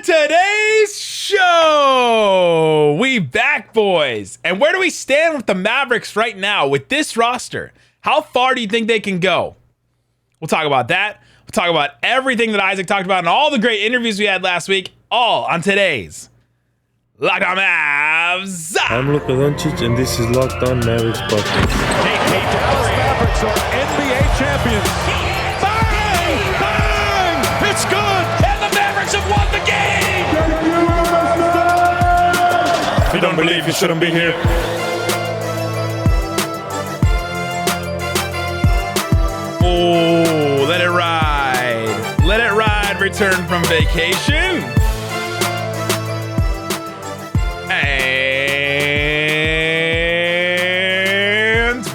Today's show, we back, boys. And where do we stand with the Mavericks right now with this roster? How far do you think they can go? We'll talk about that. We'll talk about everything that Isaac talked about and all the great interviews we had last week, all on today's Locked On Mavs. I'm Luka Doncic, and this is Locked On Mavericks podcast. Hey, Dallas Mavericks are NBA champions. Bang! Bang! It's good! And the Mavericks have won the game! If you don't believe, you shouldn't be here. Oh, let it ride. Let it ride. Return from vacation. And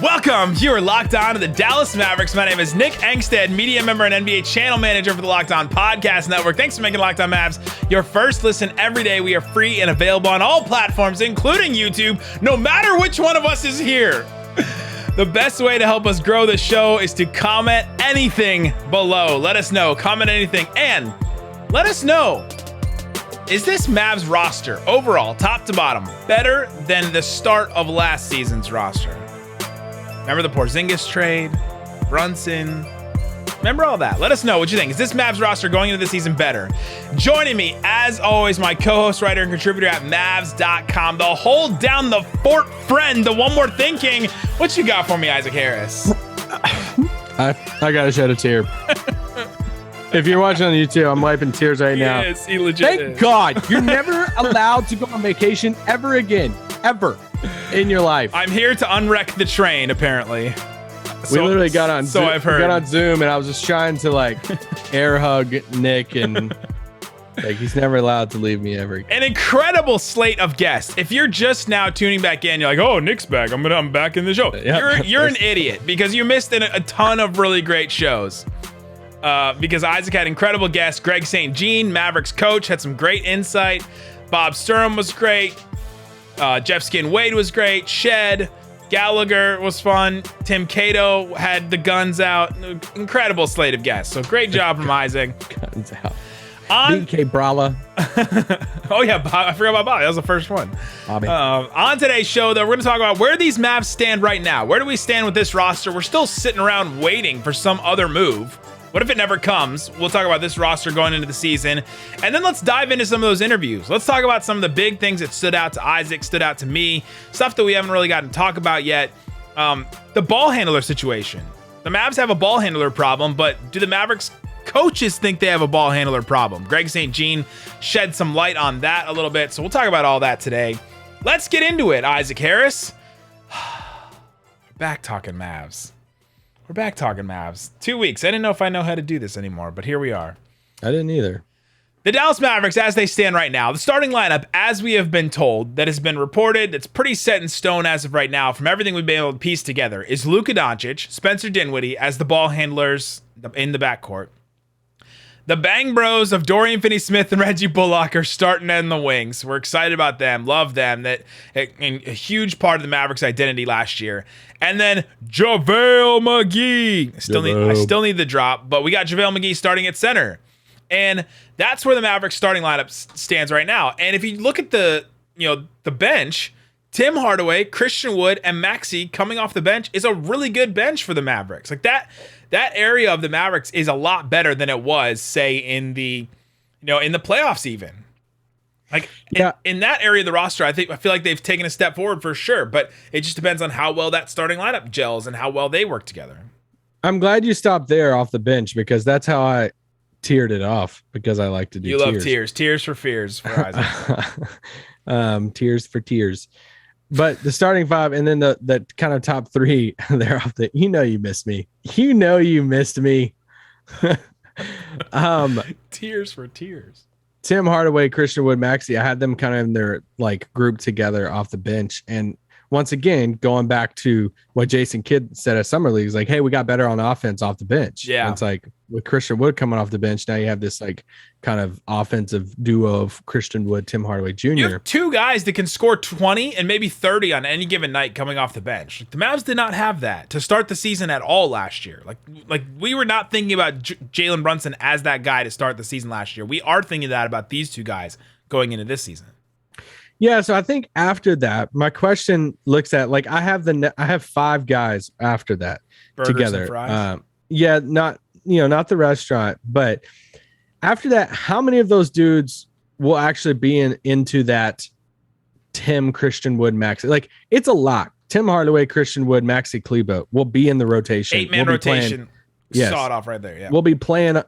welcome. You are locked on to the Dallas Mavericks. My name is Nick Angstadt, media member and NBA channel manager for the Locked On Podcast Network. Thanks for making Locked On Mavs your first listen every day. We are free and available on all platforms, including YouTube, no matter which one of us is here. The best way to help us grow the show is to comment anything below. Let us know. Comment anything. And let us know, is this Mavs roster overall, top to bottom, better than the start of last season's roster? Remember the Porzingis trade? Brunson? Remember all that? Let us know what you think. Is this Mavs roster going into the season better? Joining me, as always, my co-host, writer, and contributor at Mavs.com, the hold down the fort friend, the one more thinking. What you got for me, Isaac Harris? I gotta shed a tear. If you're watching on YouTube, I'm wiping tears right now. Yes, he legit Thank is. God you're never allowed to go on vacation ever again, ever in your life. I'm here to unwreck the train, apparently. We literally got on so Zoom, I've heard. got on Zoom, and I was just trying to like air hug Nick, and like he's never allowed to leave me ever again. An incredible slate of guests. If you're just now tuning back in, you're like, "Oh, Nick's back. I'm back in the show." Yep. You're an idiot because you missed a ton of really great shows. Because Isaac had incredible guests. Greg St. Jean, Mavericks coach, had some great insight. Bob Sturm was great. Jeff Skin Wade was great. Shed Gallagher was fun. Tim Cato had the guns out. Incredible slate of guests. So great job from Isaac. Guns out. On BK Brala. Oh yeah, Bob, I forgot about Bobby. That was the first one. Bobby. On today's show, though, we're going to talk about where these Mavs stand right now. Where do we stand with this roster? We're still sitting around waiting for some other move. What if it never comes? We'll talk about this roster going into the season. And then let's dive into some of those interviews. Let's talk about some of the big things that stood out to Isaac, stood out to me, stuff that we haven't really gotten to talk about yet. The ball handler situation. The Mavs have a ball handler problem, but do the Mavericks coaches think they have a ball handler problem? Greg St. Jean shed some light on that a little bit, so we'll talk about all that today. Let's get into it, Isaac Harris. Back talking Mavs. We're back talking Mavs. 2 weeks. I didn't know if I know how to do this anymore, but here we are. I didn't either. The Dallas Mavericks, as they stand right now, the starting lineup, as we have been told, that has been reported, that's pretty set in stone as of right now, from everything we've been able to piece together, is Luka Doncic, Spencer Dinwiddie as the ball handlers in the backcourt. The Bang Bros of Dorian Finney-Smith and Reggie Bullock are starting in the wings. We're excited about them, love them. That a huge part of the Mavericks' identity last year. And then JaVale McGee. I still need the drop, but we got JaVale McGee starting at center. And that's where the Mavericks starting lineup stands right now. And if you look at the bench, Tim Hardaway, Christian Wood, and Maxey coming off the bench is a really good bench for the Mavericks. Like that area of the Mavericks is a lot better than it was, say, in the playoffs even. Like in that area of the roster, I feel like they've taken a step forward for sure, but it just depends on how well that starting lineup gels and how well they work together. I'm glad you stopped there off the bench because that's how I tiered it off, because I like to do You tiers. love tiers. Tears for fears for Isaac. Tears for tears. But the starting five and then the kind of top three, they're off the, you missed me. You missed me. Tears for tears. Tim Hardaway, Christian Wood, Maxey, I had them kind of in their like group together off the bench. And once again, going back to what Jason Kidd said at Summer League, is like, hey, we got better on offense off the bench. Yeah. And it's like with Christian Wood coming off the bench, now you have this like kind of offensive duo of Christian Wood, Tim Hardaway Jr. You have two guys that can score 20 and maybe 30 on any given night coming off the bench. The Mavs did not have that to start the season at all last year. Like we were not thinking about Jalen Brunson as that guy to start the season last year. We are thinking that about these two guys going into this season. Yeah, so I think after that, my question looks at like I have 5 guys after that Burgers together. And fries. Yeah, not the restaurant, but after that, how many of those dudes will actually be into that Tim, Christian Wood, Maxi? Like it's a lock. Tim Hardaway, Christian Wood, Maxi Kleber will be in the rotation. 8-man rotation. Saw it off right there. Yeah, we'll be playing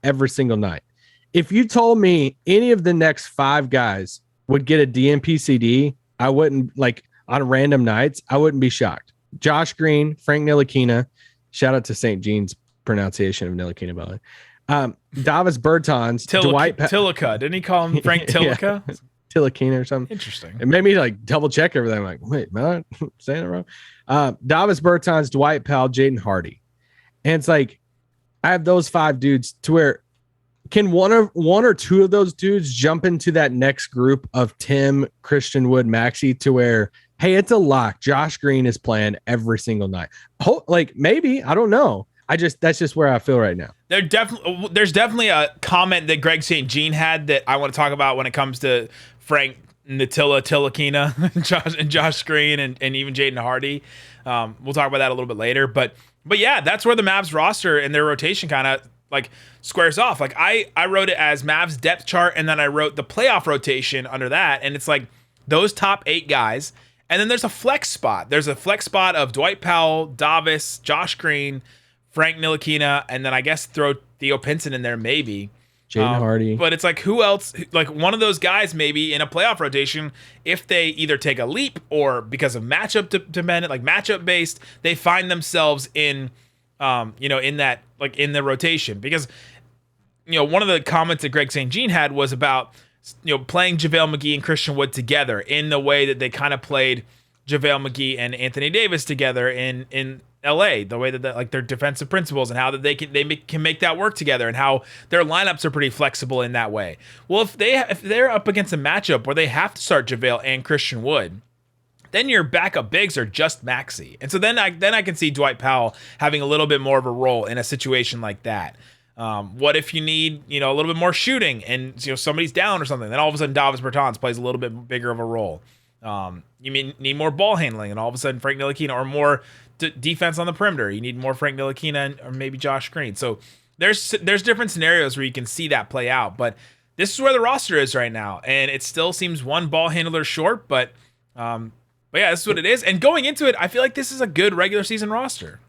every single night. If you told me any of the next 5 guys would get a DNP-CD, I wouldn't, like on random nights, I wouldn't be shocked. Josh Green, Frank Ntilikina, shout out to St. Jean's pronunciation of Ntilikina, by the way. Davis Bertans, Dwight Tillica. Didn't he call him Frank Tillica? Yeah. Tillikina or something. Interesting. It made me like double check everything. I'm like, wait, man, I'm saying it wrong. Davis Bertans, Dwight Powell, Jaden Hardy. And it's like, I have those 5 dudes to where can one or two of those dudes jump into that next group of Tim, Christian Wood, Maxi to where, hey, it's a lock. Josh Green is playing every single night. Like maybe, I don't know. That's just where I feel right now. There's definitely a comment that Greg St. Jean had that I want to talk about when it comes to Frank Tillikina, and Josh Green and even Jaden Hardy. We'll talk about that a little bit later. But yeah, that's where the Mavs roster and their rotation kind of like squares off. Like I wrote it as Mavs depth chart, and then I wrote the playoff rotation under that, and it's like those top 8 guys, and then there's a flex spot. There's a flex spot of Dwight Powell, Davis, Josh Green, Frank Ntilikina, and then I guess throw Theo Pinson in there maybe. Jaden Hardy. But it's like who else? Like one of those guys maybe in a playoff rotation, if they either take a leap or because of matchup dependent, like matchup based, they find themselves in in that, like in the rotation. Because, one of the comments that Greg St. Jean had was about, playing JaVale McGee and Christian Wood together in the way that they kind of played JaVale McGee and Anthony Davis together in LA, the way that like their defensive principles and how that they can make that work together, and how their lineups are pretty flexible in that way. Well, if they're up against a matchup where they have to start JaVale and Christian Wood, then your backup bigs are just Maxi. And so then I can see Dwight Powell having a little bit more of a role in a situation like that. What if you need, a little bit more shooting and, somebody's down or something? Then all of a sudden Davis Bertans plays a little bit bigger of a role. You need more ball handling, and all of a sudden Frank Ntilikina, or more defense on the perimeter. You need more Frank Ntilikina or maybe Josh Green. So there's different scenarios where you can see that play out. But this is where the roster is right now, and it still seems one ball handler short, but yeah, this is what it is. And going into it, I feel like this is a good regular season roster.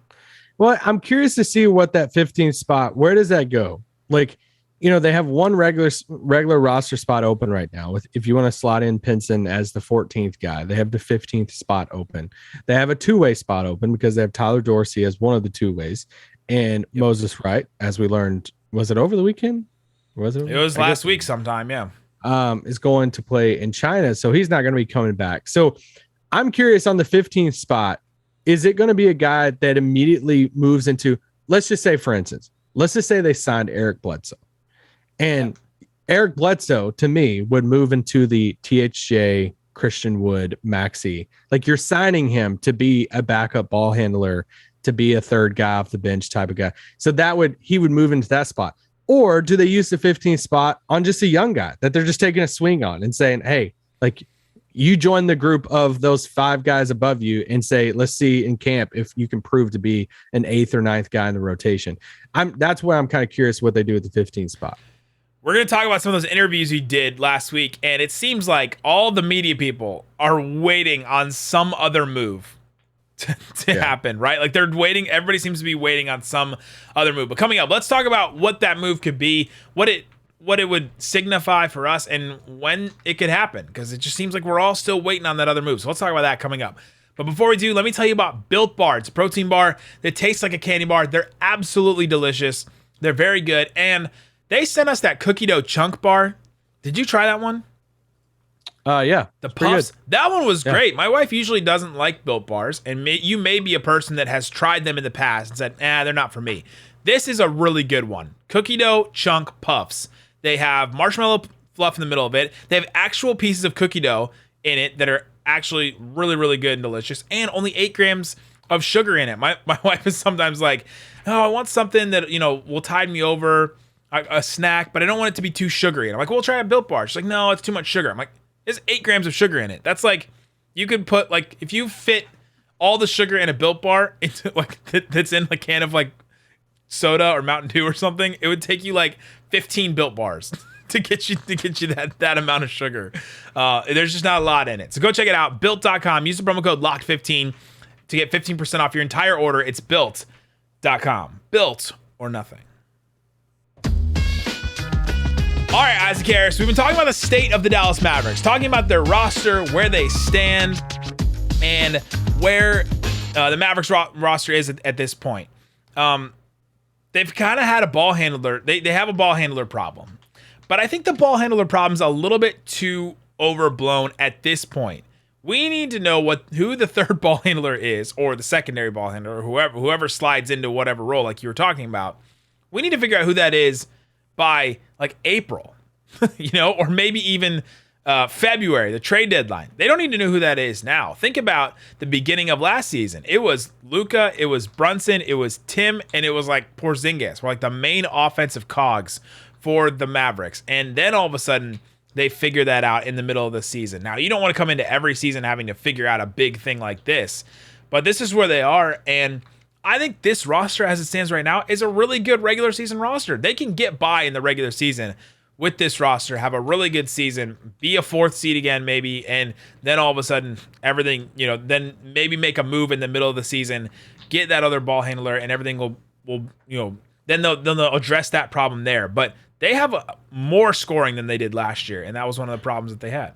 Well, I'm curious to see what that 15th spot, where does that go? Like, they have one regular roster spot open right now. If you want to slot in Pinson as the 14th guy, they have the 15th spot open. They have a 2-way spot open because they have Tyler Dorsey as one of the 2-ways. And Moses Wright, as we learned, was it over the weekend? It was last week sometime, yeah. Is going to play in China, so he's not going to be coming back. So I'm curious on the 15th spot, is it going to be a guy that immediately moves into, let's just say, for instance, they signed Eric Bledsoe. And Eric Bledsoe, to me, would move into the THJ, Christian Wood, Maxi. Like you're signing him to be a backup ball handler, to be a third guy off the bench type of guy. So he would move into that spot. Or do they use the 15th spot on just a young guy that they're just taking a swing on and saying, hey, like, you join the group of those 5 guys above you and say, let's see in camp if you can prove to be an 8th or 9th guy in the rotation. That's where I'm kind of curious what they do at the 15th spot. We're going to talk about some of those interviews you did last week, and it seems like all the media people are waiting on some other move to happen, right? Like they're waiting. Everybody seems to be waiting on some other move. But coming up, let's talk about what that move could be, what it would signify for us, and when it could happen, because it just seems like we're all still waiting on that other move. So let's talk about that coming up. But before we do, let me tell you about Built Bar. It's a protein bar that tastes like a candy bar. They're absolutely delicious. They're very good. And they sent us that cookie dough chunk bar. Did you try that one? Yeah. The it's pretty Puffs, good. that one was Yeah. great. My wife usually doesn't like Built Bars, and you may be a person that has tried them in the past and said, they're not for me. This is a really good one. Cookie dough chunk puffs. They have marshmallow fluff in the middle of it. They have actual pieces of cookie dough in it that are actually really, really good and delicious, and only 8 grams of sugar in it. My wife is sometimes like, oh, I want something that, will tide me over, a snack, but I don't want it to be too sugary. And I'm like, well, try a Built Bar. She's like, no, it's too much sugar. I'm like, there's 8 grams of sugar in it. That's like, you could put, like, if you fit all the sugar in a Built Bar into, like, that's in a can of, like, soda or Mountain Dew or something, it would take you, like, 15 Built Bars to get you that amount of sugar. There's just not a lot in it. So go check it out, built.com. Use the promo code LOCKED15 to get 15% off your entire order. It's built.com. Built or nothing. All right, Isaac Harris, we've been talking about the state of the Dallas Mavericks, talking about their roster, where they stand, and where the Mavericks roster is at this point. They've kind of had a ball handler. They have a ball handler problem. But I think the ball handler problem's a little bit too overblown at this point. We need to know who the third ball handler is, or the secondary ball handler, or whoever slides into whatever role like you were talking about. We need to figure out who that is by like April, or maybe even February, the trade deadline. They don't need to know who that is now. Think about the beginning of last season. It was Luka, it was Brunson, it was Tim, and it was like Porzingis were like the main offensive cogs for the Mavericks. And then all of a sudden, they figure that out in the middle of the season. Now, you don't want to come into every season having to figure out a big thing like this, but this is where they are. And I think this roster, as it stands right now, is a really good regular season roster. They can get by in the regular season with this roster, have a really good season, be a 4th seed again, maybe, and then all of a sudden, everything, then maybe make a move in the middle of the season, get that other ball handler, and everything will then they'll address that problem there. But they have more scoring than they did last year, and that was one of the problems that they had.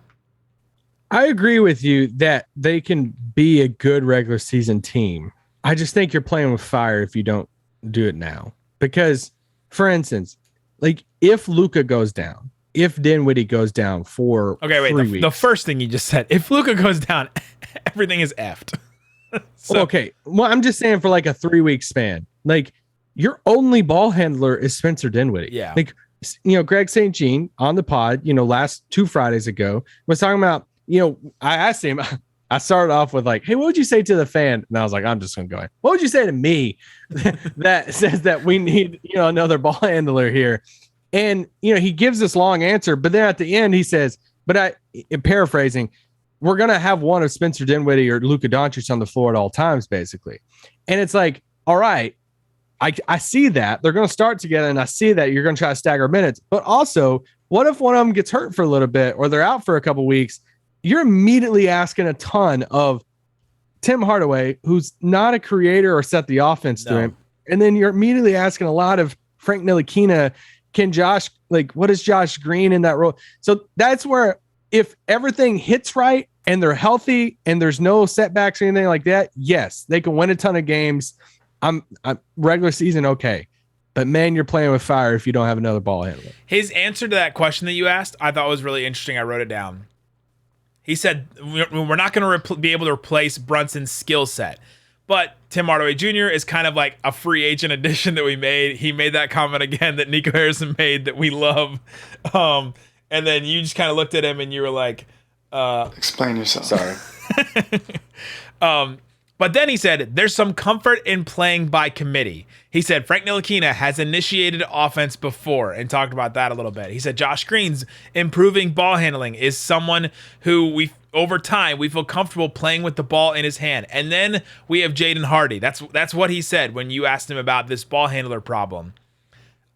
I agree with you that they can be a good regular season team. I just think you're playing with fire if you don't do it now. Because, for instance, like if Luka goes down, if Dinwiddie goes down for 3 weeks. The first thing you just said, if Luka goes down, everything is effed. Okay. Well, I'm just saying for like a 3-week span, like your only ball handler is Spencer Dinwiddie. Yeah. Like, Greg St. Jean on the pod, last 2 Fridays ago was talking about, I asked him, I started off with like, hey, what would you say to the fan? And I was like, I'm just going to go, what would you say to me that says that we need, another ball handler here? And, he gives this long answer, but then at the end he says, in paraphrasing, we're going to have one of Spencer Dinwiddie or Luka Doncic on the floor at all times, basically. And it's like, all right, I see that they're going to start together, and I see that you're going to try to stagger minutes, but also what if one of them gets hurt for a little bit or they're out for a couple weeks? You're immediately asking a ton of Tim Hardaway, who's not a creator or set the offense to him. And then you're immediately asking a lot of Frank Ntilikina. What is Josh Green in that role? So that's where if everything hits right and they're healthy and there's no setbacks or anything like that, yes, they can win a ton of games. I'm regular season, okay. But man, you're playing with fire if you don't have another ball handler. His answer to that question that you asked, I thought was really interesting. I wrote it down. He said, we're not going to be able to replace Brunson's skill set. But Tim Hardaway Jr. is kind of like a free agent addition that we made. He made that comment again that Nico Harrison made that we love. And then you just kind of looked at him and you were like... explain yourself. Sorry. But then he said, there's some comfort in playing by committee. He said, Frank Ntilikina has initiated offense before and talked about that a little bit. He said, Josh Green's improving ball handling is someone who over time, we feel comfortable playing with the ball in his hand. And then we have Jaden Hardy. That's what he said when you asked him about this ball handler problem.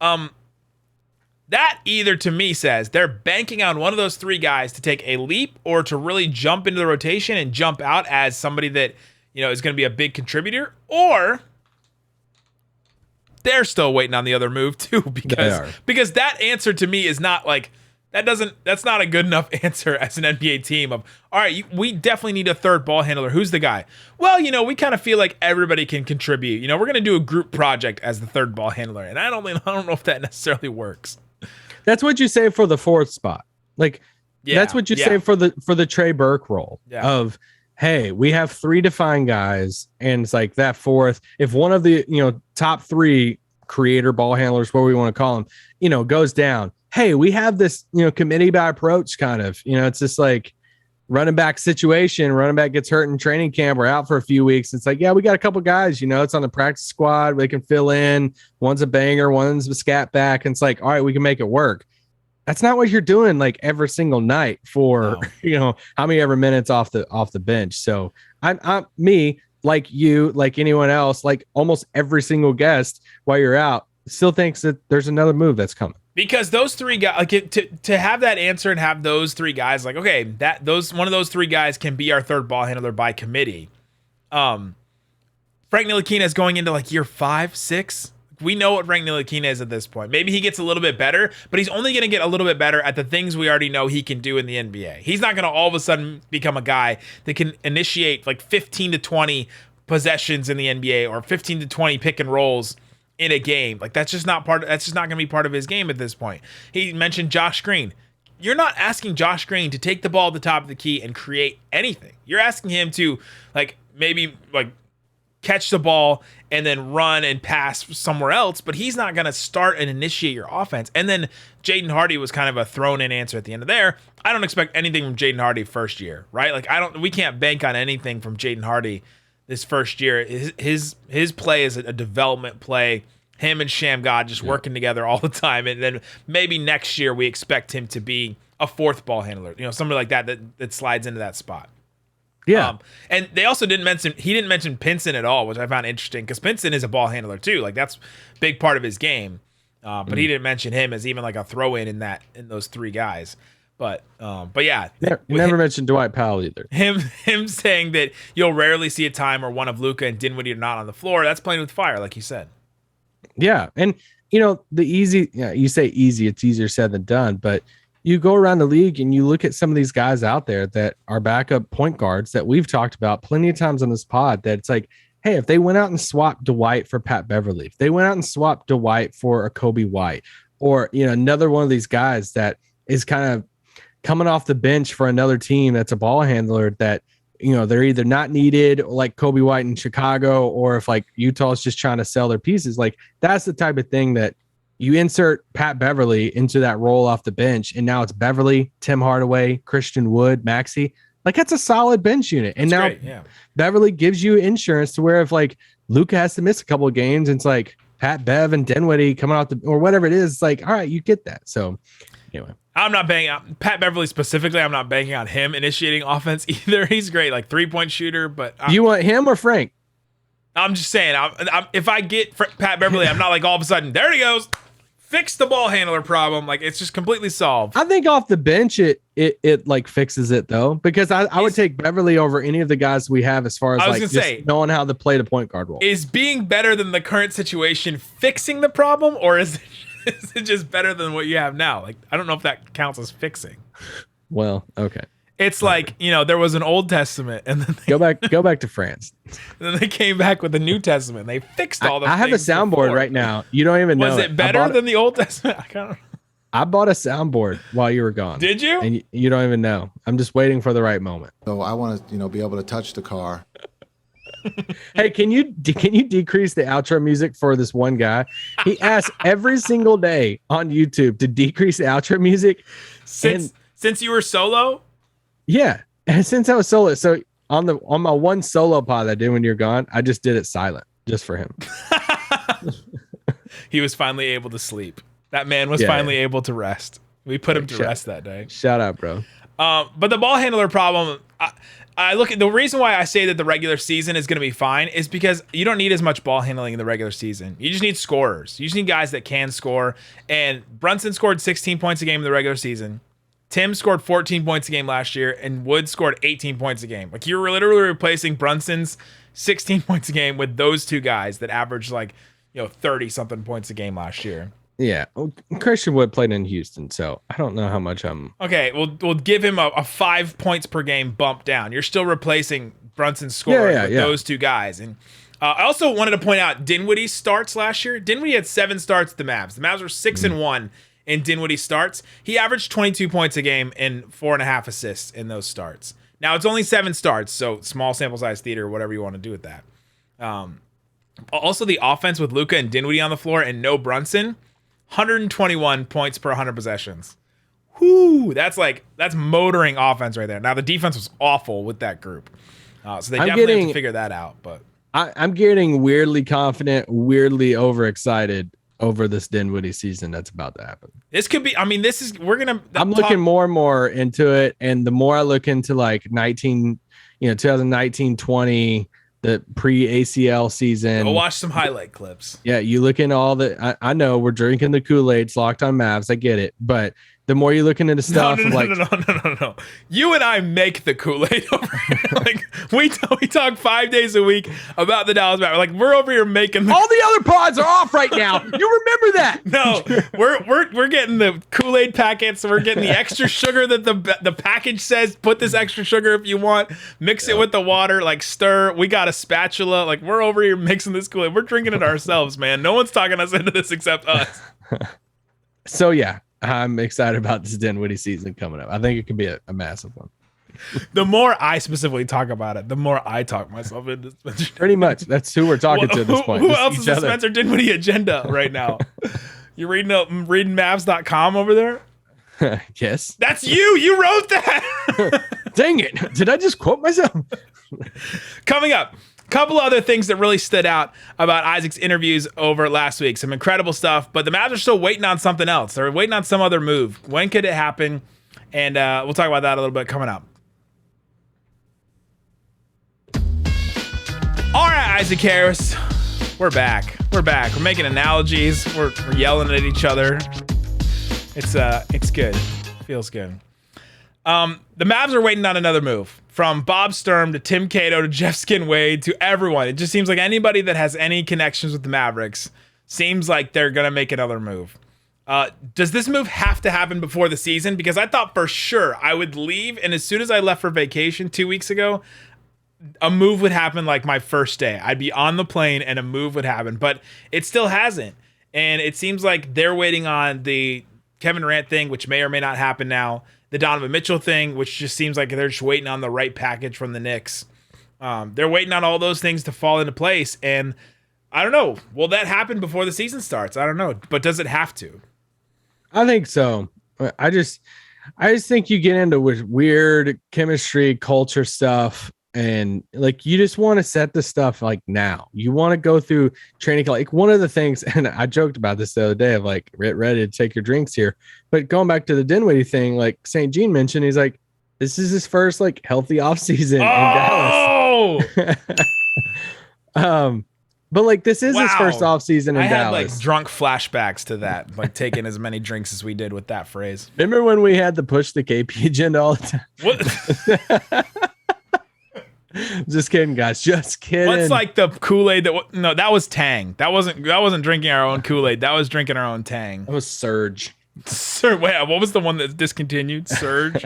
That either to me says they're banking on one of those 3 guys to take a leap or to really jump into the rotation and jump out as somebody that is going to be a big contributor, or they're still waiting on the other move too, because that answer to me is not like that's not a good enough answer as an NBA team of, all right, we definitely need a third ball handler. Who's the guy? Well, we kind of feel like everybody can contribute. We're going to do a group project as the third ball handler. And I don't know if that necessarily works. That's what you say for the 4th spot. Like That's what you say for the Trey Burke role of, hey, we have 3 defined guys, and it's like that fourth. If one of the top 3 creator ball handlers, what we want to call them, goes down, hey, we have this committee by approach kind of. It's just like running back situation. Running back gets hurt in training camp or out for a few weeks. It's like, yeah, we got a couple guys. It's on the practice squad. They can fill in. One's a banger, one's a scat back, and it's like, all right, we can make it work. That's not what you're doing like every single night for how many ever minutes off the bench. So I'm me, like you, like anyone else, like almost every single guest while you're out still thinks that there's another move that's coming. Because those 3 guys, like to have that answer and have those 3 guys, like, okay, one of those 3 guys can be our third ball handler by committee. Frank Ntilikina is going into like year 5, 6. We know what Frank Ntilikina is at this point. Maybe he gets a little bit better, but he's only going to get a little bit better at the things we already know he can do in the NBA. He's not going to all of a sudden become a guy that can initiate like 15 to 20 possessions in the NBA or 15 to 20 pick and rolls in a game. Like that's just not going to be part of his game at this point. He mentioned Josh Green. You're not asking Josh Green to take the ball at the top of the key and create anything. You're asking him to maybe catch the ball and then run and pass somewhere else, but he's not going to start and initiate your offense. And then Jaden Hardy was kind of a thrown-in answer at the end of there. I don't expect anything from Jaden Hardy first year, right? Like we can't bank on anything from Jaden Hardy this first year. His play is a development play. Him and Sham God just working together all the time, and then maybe next year we expect him to be a fourth ball handler, somebody like that slides into that spot. Yeah. And they also didn't mention Pinson at all, which I found interesting because Pinson is a ball handler too. Like that's a big part of his game. But he didn't mention him as even like a throw in those 3 guys. But yeah. Never mentioned Dwight Powell either. Him saying that you'll rarely see a time where one of Luka and Dinwiddie are not on the floor. That's playing with fire, like you said. Yeah. And the easy, you say easy, it's easier said than done, but you go around the league and you look at some of these guys out there that are backup point guards that we've talked about plenty of times on this pod, that it's like, hey, if they went out and swapped Dwight for Pat Beverly, if they went out and swapped Dwight for a Kobe White, or, another one of these guys that is kind of coming off the bench for another team that's a ball handler that, they're either not needed like Kobe White in Chicago, or if like Utah's just trying to sell their pieces, like that's the type of thing that you insert Pat Beverly into that role off the bench, and now it's Beverly, Tim Hardaway, Christian Wood, Maxey. Like that's a solid bench unit. And now Beverly gives you insurance to where if like Luka has to miss a couple of games, and it's like Pat Bev and Dinwiddie coming out or whatever it is, it's like, all right, you get that. So anyway. I'm not banging on Pat Beverly specifically. I'm not banking on him initiating offense either. He's great, like 3-point shooter, but you want him or Frank? I'm just saying, if I get Pat Beverly, I'm not like all of a sudden, there he goes. Fix the ball handler problem. Like it's just completely solved. I think off the bench, it like fixes it though, because I would take Beverly over any of the guys we have as far as like just knowing how to play the point guard role. Is being better than the current situation fixing the problem, or is it just better than what you have now? Like, I don't know if that counts as fixing. Well, okay. It's like, there was an Old Testament, and then go back to France. And then they came back with the New Testament. They fixed all the I have a soundboard before. Right now. You don't even know. Was it better than the Old Testament? I bought a soundboard while you were gone. Did you? And you don't even know. I'm just waiting for the right moment. So I want to, be able to touch the car. Hey, can you decrease the outro music for this one guy? He asks every single day on YouTube to decrease the outro music. Since you were solo? Yeah. And since I was solo. So on my one solo pod I did when you're gone, I just did it silent just for him. He was finally able to sleep. That man was finally able to rest. We put him to rest that day. Shout out, bro. But the ball handler problem, I look at the reason why I say that the regular season is going to be fine is because you don't need as much ball handling in the regular season. You just need scorers. You just need guys that can score. And Brunson scored 16 points a game in the regular season. Tim scored 14 points a game last year, and Wood scored 18 points a game. Like, you're literally replacing Brunson's 16 points a game with those 2 guys that averaged 30-something points a game last year. Yeah, Christian Wood played in Houston, so I don't know how much I'm... Okay, we'll give him a 5 points per game bump down. You're still replacing Brunson's score with those 2 guys. And I also wanted to point out Dinwiddie's starts last year. Dinwiddie had 7 starts at the Mavs. The Mavs were 6-1 in Dinwiddie starts. He averaged 22 points a game and 4.5 assists in those starts. Now, it's only 7 starts, so small sample size theater, whatever you want to do with that. Also, the offense with Luka and Dinwiddie on the floor and no Brunson, 121 points per 100 possessions. Whoo, that's motoring offense right there. Now, the defense was awful with that group. So they definitely have to figure that out. But I'm getting weirdly confident, weirdly overexcited over this Dinwiddie season that's about to happen. This could be, I'm looking more and more into it. And the more I look into 2019, 20, the pre-ACL season. Go watch some highlight clips. Yeah, you look into all I know we're drinking the Kool-Aid, it's Locked On Mavs. I get it. But the more you look into the stuff, no. You and I make the Kool-Aid over here. We talk 5 days a week about the Dallas Mavericks. We're over here making all the other pods are off right now. You remember that? No, we're getting the Kool-Aid packets. We're getting the extra sugar that the package says. Put this extra sugar if you want. Mix it with the water. Stir. We got a spatula. We're over here mixing this Kool-Aid. We're drinking it ourselves, man. No one's talking us into this except us. So yeah. I'm excited about this Dinwiddie season coming up. I think it could be a massive one. The more I specifically talk about it, the more I talk myself into Spencer. Pretty much. That's who we're talking to at this point. Who else is the Spencer Dinwiddie agenda right now? You reading Mavs.com over there? Yes. That's you. You wrote that. Dang it. Did I just quote myself? Coming up. Couple other things that really stood out about Isaac's interviews over last week. Some incredible stuff, but the Mavs are still waiting on something else. They're waiting on some other move. When could it happen? And we'll talk about that a little bit coming up. All right, Isaac Harris. We're back. We're making analogies. We're yelling at each other. It's good. Feels good. The Mavs are waiting on another move. From Bob Sturm to Tim Cato to Jeff Skinwade to everyone. It just seems like anybody that has any connections with the Mavericks seems like they're going to make another move. Does this move have to happen before the season? Because I thought for sure I would leave, and as soon as I left for vacation 2 weeks ago, a move would happen my first day. I'd be on the plane and a move would happen, but it still hasn't. And it seems like they're waiting on the Kevin Durant thing, which may or may not happen now. The Donovan Mitchell thing, which just seems like they're just waiting on the right package from the Knicks. They're waiting on all those things to fall into place. And I don't know. Will that happen before the season starts? I don't know. But does it have to? I think so. I just think you get into weird chemistry, culture stuff. And you just want to set the stuff now. You want to go through training. One of the things, and I joked about this the other day of get ready to take your drinks here. But going back to the Dinwiddie thing, St. Jean mentioned, he's this is his first healthy offseason in Dallas. But this is his first offseason in Dallas. I had drunk flashbacks to that, taking as many drinks as we did with that phrase. Remember when we had to push the KP agenda all the time? What? Just kidding, guys. Just kidding. What's the Kool-Aid that was Tang. That wasn't drinking our own Kool-Aid. That was drinking our own Tang. That was Surge. Sir, wait, what was the one that's discontinued? Surge.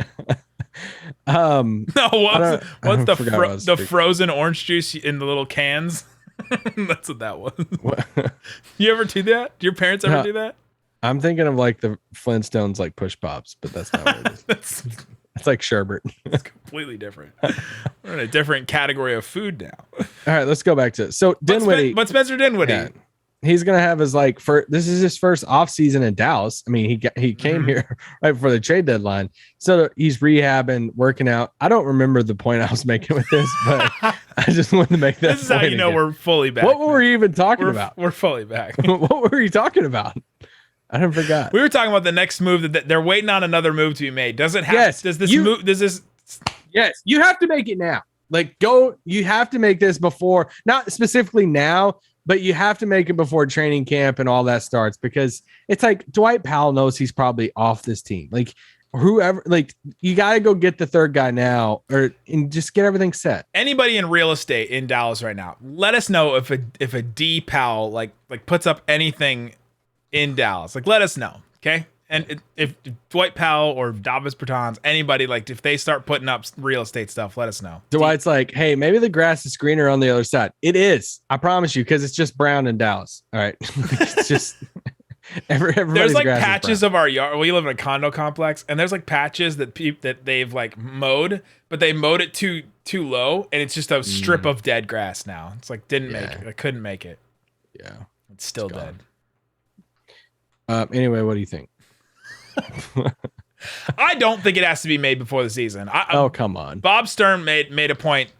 No, what's the frozen orange juice in the little cans? That's what that was. You ever do that? Do your parents ever do that? I'm thinking of the Flintstones push pops, but that's not what it is. It's like sherbet. It's completely different. We're in a different category of food now. All right, let's go back to it. So Dinwiddie, but Spencer Dinwiddie, yeah, he's gonna have his this is his first off season in Dallas. I mean, he came here right before the trade deadline, so he's rehabbing, working out. I don't remember the point I was making with this, but I just wanted to make that. This is how you know we're fully back. What were we even talking about? We're fully back. What were you talking about? I don't forgot. We were talking about the next move that they're waiting on another move to be made. Does it have? Yes. Yes, you have to make it now. You have to make this before, not specifically now, but you have to make it before training camp and all that starts, because it's Dwight Powell knows he's probably off this team. Whoever, you got to go get the third guy now, and just get everything set. Anybody in real estate in Dallas right now, let us know if a D Powell puts up anything in Dallas. Let us know, okay? And if Dwight Powell or Davis Bertans, anybody, if they start putting up real estate stuff, let us know. Dwight's hey, maybe the grass is greener on the other side. It is. I promise you, because it's just brown in Dallas. All right. It's just Everybody's There's like grass is patches brown. of our yard. We live in a condo complex, and there's like patches that that they've like mowed, but they mowed it too low, and it's just a strip of dead grass now. It's like didn't make it. I couldn't make it. Yeah, It's still dead. Anyway, what do you think? I don't think it has to be made before the season. Oh, come on. Bob Sturm made a point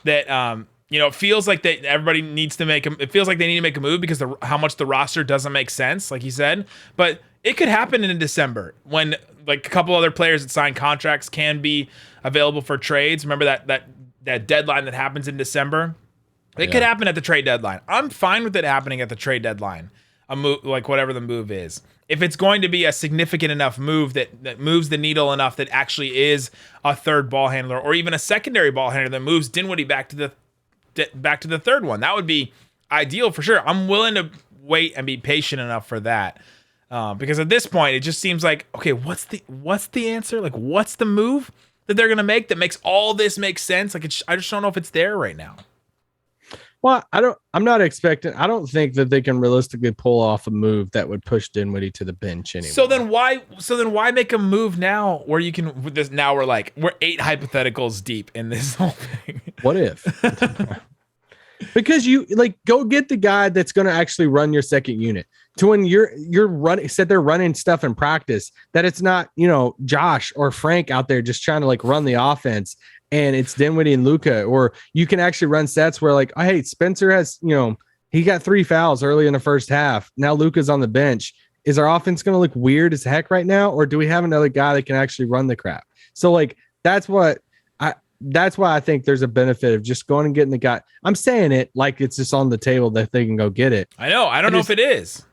that it feels like that everybody needs to make it feels like they need to make a move because how much the roster doesn't make sense, like he said. But it could happen in December when like a couple other players that sign contracts can be available for trades. Remember that deadline that happens in December? It could happen at the trade deadline. I'm fine with it happening at the trade deadline. A move, like whatever the move is. If it's going to be a significant enough move that moves the needle enough that actually is a third ball handler or even a secondary ball handler that moves Dinwiddie back to the third one, that would be ideal for sure. I'm willing to wait and be patient enough for that because at this point it just seems like, okay, what's the answer? Like, what's the move that they're gonna make that makes all this make sense? Like, I just don't know if it's there right now. Well, I don't think that they can realistically pull off a move that would push Dinwiddie to the bench anymore. So then why make a move now where you can with this now we're 8 hypotheticals deep in this whole thing. What if? Because you go get the guy that's going to actually run your second unit to when you're running, said they're running stuff in practice that it's not, Josh or Frank out there just trying to run the offense. And it's Dinwiddie and Luka, or you can actually run sets where oh, hey, Spencer has, he got 3 fouls early in the first half. Now Luka's on the bench. Is our offense going to look weird as heck right now? Or do we have another guy that can actually run the crap? So that's why I think there's a benefit of just going and getting the guy. I'm saying it like it's just on the table that they can go get it. I know. I don't know if it is.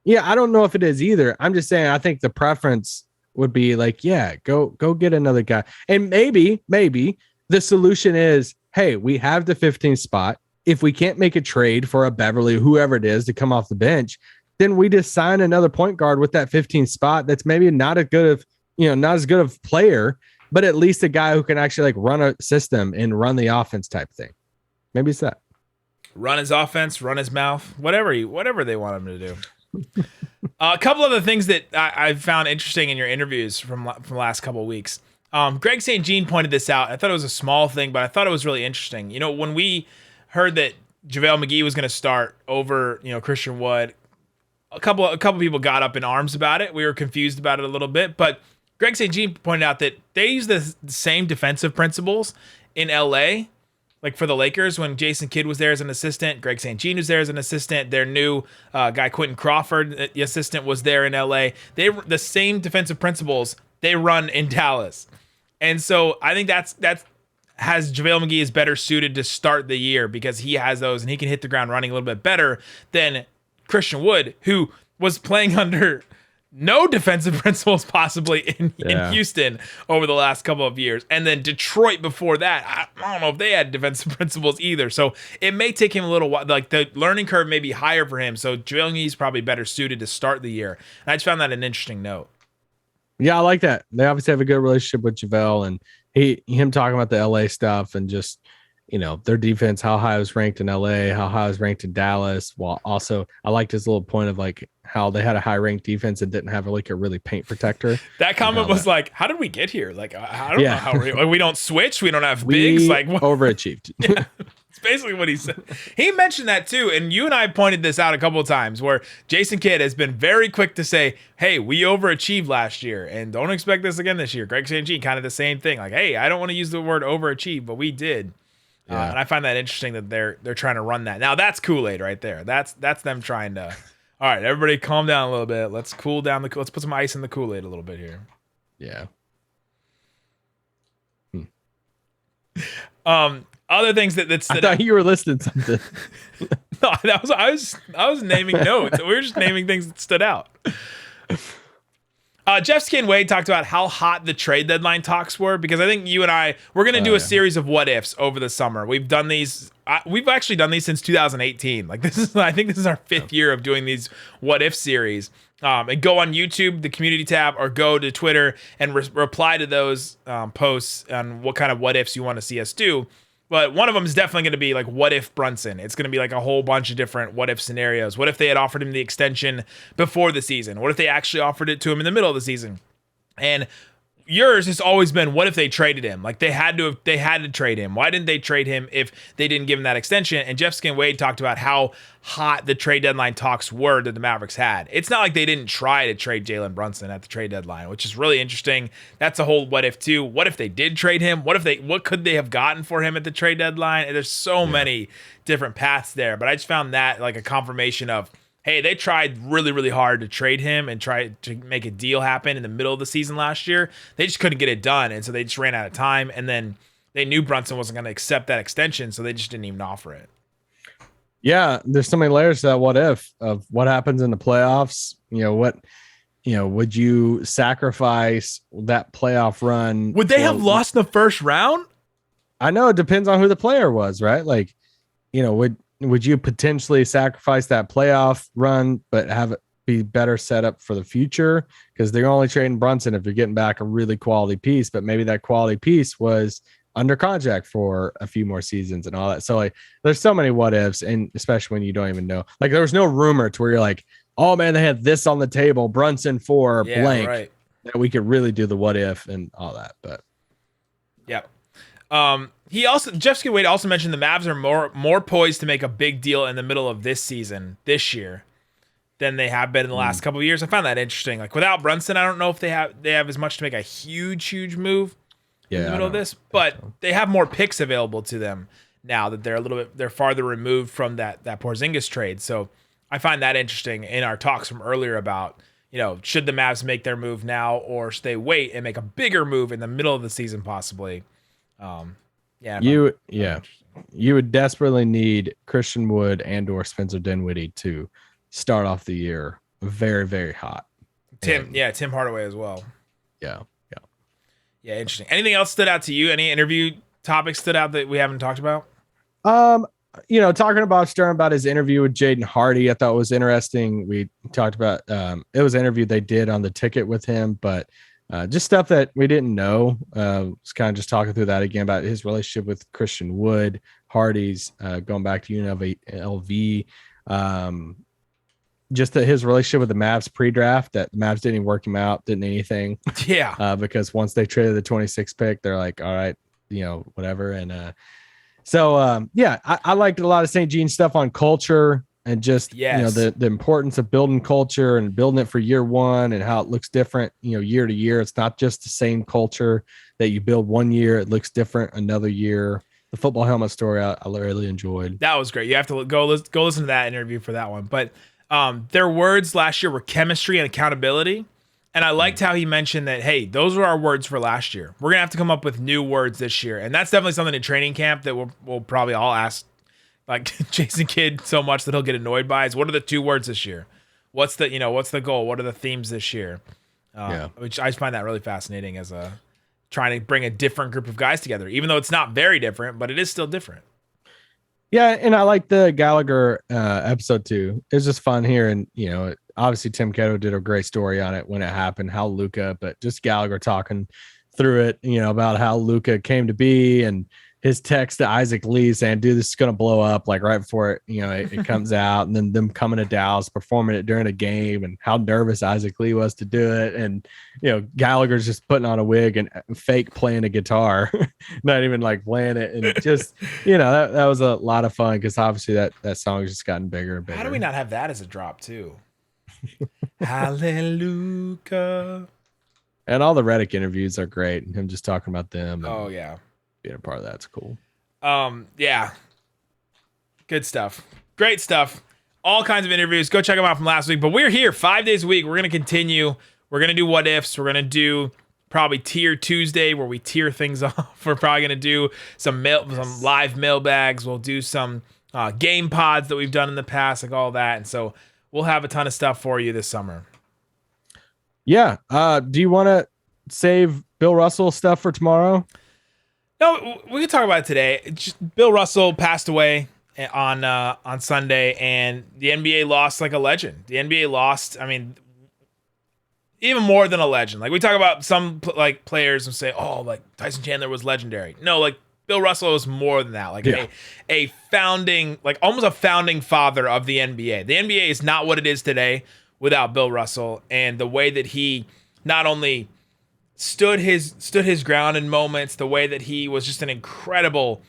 Yeah, I don't know if it is either. I'm just saying I think the preference would be go get another guy. And maybe the solution is, hey, we have the 15th spot. If we can't make a trade for a Beverly, whoever it is, to come off the bench, then we just sign another point guard with that 15th spot. That's maybe not as good of player, but at least a guy who can actually run a system and run the offense type thing. Maybe it's that. Run his offense, run his mouth, whatever they want him to do. A couple other things that I found interesting in your interviews from the last couple of weeks. Greg St. Jean pointed this out. I thought it was a small thing, but I thought it was really interesting. When we heard that JaVale McGee was going to start over, Christian Wood, a couple people got up in arms about it. We were confused about it a little bit, but Greg St. Jean pointed out that they use the same defensive principles in LA. Like for the Lakers, when Jason Kidd was there as an assistant, Greg St. Jean was there as an assistant. Their new guy, Quentin Crawford, the assistant, was there in LA. The same defensive principles they run in Dallas. And so I think that has JaVale McGee is better suited to start the year because he has those and he can hit the ground running a little bit better than Christian Wood, who was playing under no defensive principles possibly in Houston over the last couple of years. And then Detroit before that, I don't know if they had defensive principles either. So it may take him a little while. The learning curve may be higher for him. So JaVale McGee is probably better suited to start the year. And I just found that an interesting note. Yeah, I like that. They obviously have a good relationship with JaVale, and him talking about the LA stuff and just, their defense, how high it was ranked in LA, how high it was ranked in Dallas. While also, I liked his little point of how they had a high ranked defense and didn't have a really paint protector. That comment was how did we get here? I don't know how we don't switch. We don't have bigs. What? Overachieved. Yeah. It's basically what he said. He mentioned that too, and you and I pointed this out a couple of times where Jason Kidd has been very quick to say, hey, we overachieved last year and don't expect this again this year. Greg St. Jean, kind of the same thing. Hey, I don't want to use the word overachieve, but we did. Yeah. And I find that interesting that they're trying to run that. Now that's Kool-Aid right there. That's them trying to, all right, everybody calm down a little bit. Let's cool down let's put some ice in the Kool-Aid a little bit here. Yeah. Other things that I thought you were listing something. No, I was naming notes. We were just naming things that stood out. Jeff Skin Wade talked about how hot the trade deadline talks were because I think you and we're going to do a series of what ifs over the summer. We've done these. We've actually done these since 2018. I think this is our 5th year of doing these what if series. And go on YouTube, the community tab, or go to Twitter and reply to those posts on what kind of what ifs you want to see us do. But one of them is definitely going to be like, what if Brunson? It's going to be like a whole bunch of different what if scenarios. What if they had offered him the extension before the season? What if they actually offered it to him in the middle of the season? And yours has always been, what if they traded him? Like they had to trade him. Why didn't they trade him if they didn't give him that extension? And Jeff Skin Wade talked about how hot the trade deadline talks were that the Mavericks had. It's not like they didn't try to trade Jalen Brunson at the trade deadline, which is really interesting. That's a whole what if too. What if they did trade him? What could they have gotten for him at the trade deadline? And there's so many different paths there. But I just found that like a confirmation of, hey, they tried really, really hard to trade him and try to make a deal happen in the middle of the season last year. They just couldn't get it done, and so they just ran out of time. And then they knew Brunson wasn't going to accept that extension, so they just didn't even offer it. Yeah, there's so many layers to that what if of what happens in the playoffs. Would you sacrifice that playoff run? Would they have lost in the first round? I know it depends on who the player was, right? Like, would you potentially sacrifice that playoff run, but have it be better set up for the future? Because they're only trading Brunson if you're getting back a really quality piece, but maybe that quality piece was under contract for a few more seasons and all that. So like, there's so many what ifs, and especially when you don't even know. Like, there was no rumor to where you're like, oh man, they had this on the table, Brunson for blank, right, that we could really do the what if and all that. But yeah. Jeff Skin Wade also mentioned the Mavs are more poised to make a big deal in the middle of this year, than they have been in the last couple of years. I found that interesting. Like without Brunson, I don't know if they have as much to make a huge move in the middle of this, but they have more picks available to them now that they're farther removed from that Porzingis trade. So I find that interesting in our talks from earlier about, should the Mavs make their move now or should they wait and make a bigger move in the middle of the season possibly? You would desperately need Christian Wood and or Spencer Dinwiddie to start off the year very, very hot. Tim Hardaway as well. Yeah. Interesting. Anything else stood out to you? Any interview topics stood out that we haven't talked about? Talking about Sturm about his interview with Jaden Hardy, I thought was interesting. We talked about it was an interview they did on the ticket with him, but just stuff that we didn't know. Was kind of just talking through that again about his relationship with Christian Wood, Hardy's going back to UNLV. Just his relationship with the Mavs pre-draft, that the Mavs didn't even work him out, didn't anything. Yeah. Because once they traded the 26th pick, they're like, all right, whatever. And I liked a lot of St. Jean stuff on culture and just, the importance of building culture and building it for year one and how it looks different, year to year. It's not just the same culture that you build one year. It looks different another year. The football helmet story, I really enjoyed. That was great. You have to go listen to that interview for that one. But their words last year were chemistry and accountability. And I liked how he mentioned that, hey, those were our words for last year. We're going to have to come up with new words this year. And that's definitely something in training camp that we'll probably all ask, like Jason Kidd so much that he'll get annoyed by, is what are the 2 words this year? What's the goal? What are the themes this year? Which I find that really fascinating as trying to bring a different group of guys together, even though it's not very different, but it is still different. Yeah, and I like the Gallagher episode too. It was just fun here, and obviously Tim Ketto did a great story on it when it happened, how Luka, but just Gallagher talking through it, about how Luka came to be and his text to Isaac Lee saying, dude, this is going to blow up, like right before it comes out, and then them coming to Dallas, performing it during a game, and how nervous Isaac Lee was to do it. And, Gallagher's just putting on a wig and fake playing a guitar, not even like playing it. And it just, that was a lot of fun because obviously that song has just gotten bigger and bigger. How do we not have that as a drop too? Hallelujah. And all the Reddick interviews are great. And him just talking about them. Oh yeah. Being a part of that's cool. Yeah. Good stuff. Great stuff. All kinds of interviews. Go check them out from last week. But we're here 5 days a week. We're going to continue. We're going to do what ifs. We're going to do probably Tier Tuesday where we tier things off. We're probably going to do some live mailbags. We'll do some game pods that we've done in the past, like all that. And so we'll have a ton of stuff for you this summer. Yeah. Do you want to save Bill Russell stuff for tomorrow? No, we can talk about it today. Bill Russell passed away on Sunday, and the NBA lost like a legend. The NBA lost, even more than a legend. Like we talk about some like players and say, oh, like Tyson Chandler was legendary. No, like Bill Russell was more than that. Like a founding, like almost a founding father of the NBA. The NBA is not what it is today without Bill Russell, and the way that he not only stood his ground in moments, the way that he was just an incredible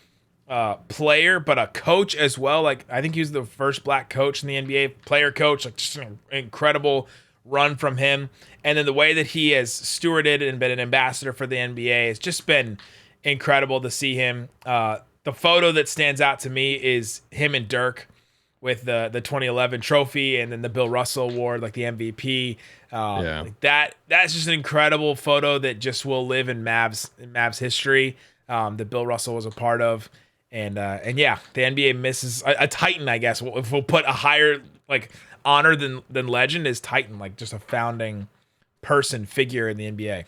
player, but a coach as well. Like I think he was the first black coach in the NBA, player coach. Like just an incredible run from him, and then the way that he has stewarded and been an ambassador for the NBA has just been incredible to see him. The photo that stands out to me is him and Dirk with the 2011 trophy, and then the Bill Russell Award, like the MVP. Like that's just an incredible photo that just will live in Mavs history. That Bill Russell was a part of, and yeah, the NBA misses a Titan. I guess if we'll put a higher like honor than legend is Titan, like just a founding figure in the NBA.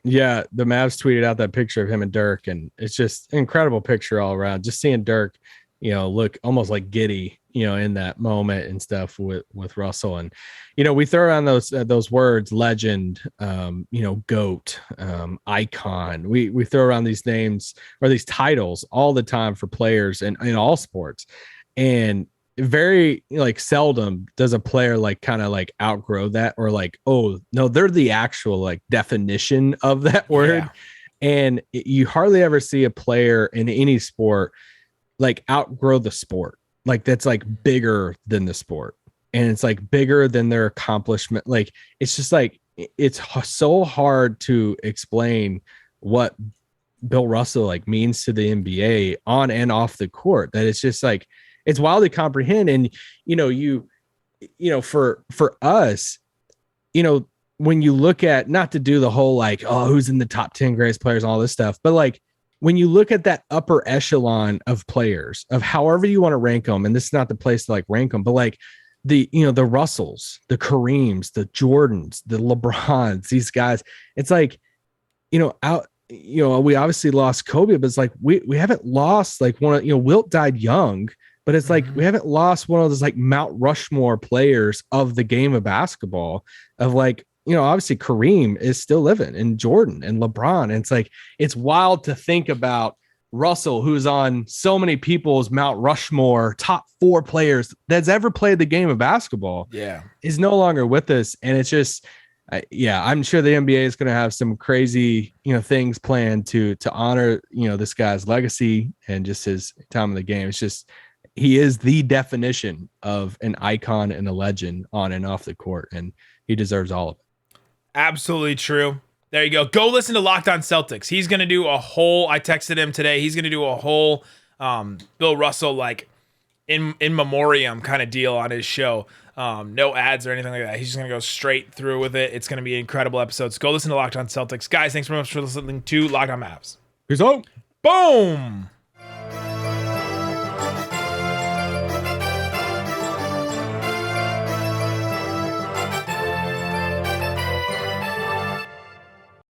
Yeah, the Mavs tweeted out that picture of him and Dirk, and it's just an incredible picture all around. Just seeing Dirk, look almost like giddy, in that moment and stuff with Russell. And, we throw around those words, legend, GOAT, icon. We throw around these names or these titles all the time for players in all sports. And very seldom does a player kind of outgrow that, or oh no, they're the actual definition of that word. Yeah. And you hardly ever see a player in any sport outgrow the sport. That's bigger than the sport, and it's bigger than their accomplishment. It's just it's so hard to explain what Bill Russell means to the NBA on and off the court, that it's just it's wild to comprehend. And, for us, when you look at, not to do the whole, who's in the top 10 greatest players and all this stuff, but when you look at that upper echelon of players, of however you want to rank them, and this is not the place to rank them, but the Russells, the Kareems, the Jordans, the LeBrons, these guys, it's we obviously lost Kobe, but it's we haven't lost one of, Wilt died young. But it's we haven't lost one of those Mount Rushmore players of the game of basketball, of obviously Kareem is still living, and Jordan and LeBron. And it's it's wild to think about Russell, who's on so many people's Mount Rushmore top 4 players that's ever played the game of basketball. Yeah, is no longer with us. And it's just, I'm sure the NBA is going to have some crazy, things planned to honor, this guy's legacy and just his time in the game. It's just, he is the definition of an icon and a legend on and off the court, and he deserves all of it. Absolutely true. There you go. Go listen to Locked On Celtics. He's going to do a whole, I texted him today, he's going to do a whole Bill Russell in memoriam kind of deal on his show. No ads or anything like that. He's just going to go straight through with it. It's going to be incredible episodes. Go listen to Locked On Celtics. Guys, thanks very much for listening to Locked On Mavs. Peace out. Boom.